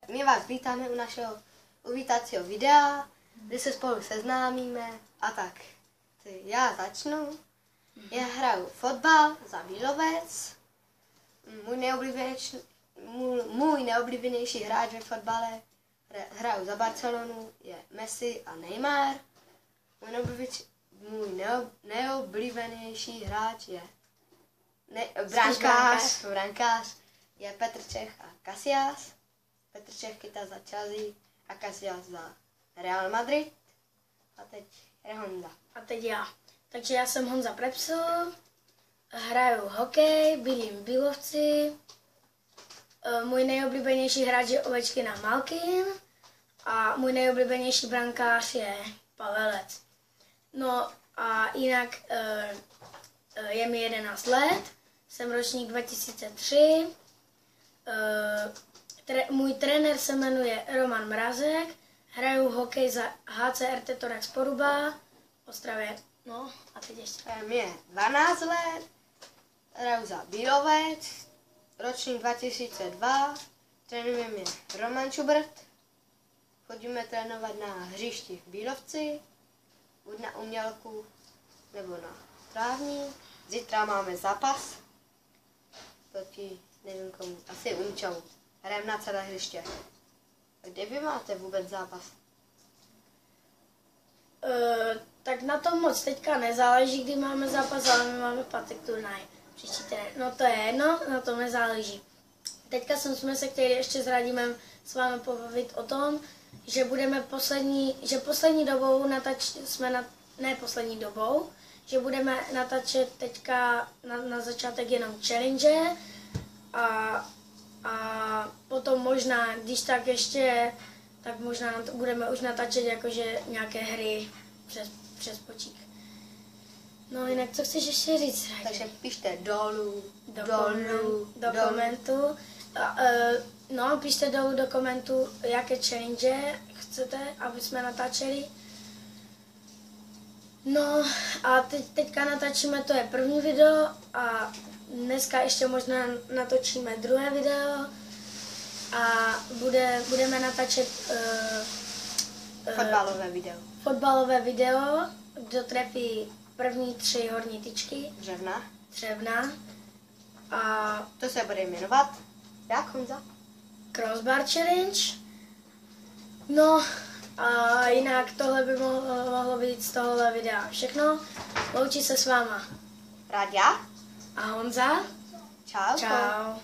My vás vítáme u našeho uvítacího videa, kdy se spolu seznámíme a tak. Já začnu. Já hraju fotbal za Bílovec. Můj nejoblíbenější hráč ve fotbale, hraju za Barcelonu, je Messi a Neymar. Můj nejoblíbenější hráč je brankář je Petr Čech a Casillas. Petr Čech chytá za Chelsea a Casillas za Real Madrid. A teď je Honza. A teď já. Takže já jsem Honza Prepsl, hraju hokej, bydlím v Bílovci. Můj nejoblíbenější hráč je Ovečkina Malkin a můj nejoblíbenější brankář je Pavelec. No a jinak je mi 11 let, jsem ročník 2003, můj trenér se jmenuje Roman Mrazek, hraju hokej za HCRT Torax Poruba v Ostravě. No a teď ještě. Mě je 12 let, hraju za Bílovec, ročník 2002, trénuje mě Roman Schubert, chodíme trénovat na hřišti v Bílovci, buď na umělku nebo na trávník. Zítra máme zápas proti, nevím komu, asi Unčou. Hrajeme na celé hřiště. A kde vy máte vůbec zápas? Tak na tom moc teďka nezáleží, kdy máme zápas, ale my máme pátek turnaj. Příští týden. No to je jedno, na tom nezáleží. Teďka jsme se chtěli ještě s Radimem s vámi pobavit o tom, že budeme poslední dobou že budeme natáčet teďka na začátek jenom challenge a potom možná, když tak ještě, tak možná budeme už natáčet jakože nějaké hry přes počík. No jinak, co chceš ještě říct, Radim? Takže pište dolů do komentu. No, pište dolů do komentu, jaké challenge chcete, aby jsme natáčeli. No a teďka natáčíme, to je první video a dneska ještě možná natočíme druhé video a budeme natáčet fotbalové video, kdo trefí první 3 horní tyčky. Dřevna. A to se bude jmenovat, jak, Honza? Crossbar Challenge. No a jinak tohle by mohlo být z tohohle videa všechno. Loučí se s váma Ráďa a Honza. Čau. Čau.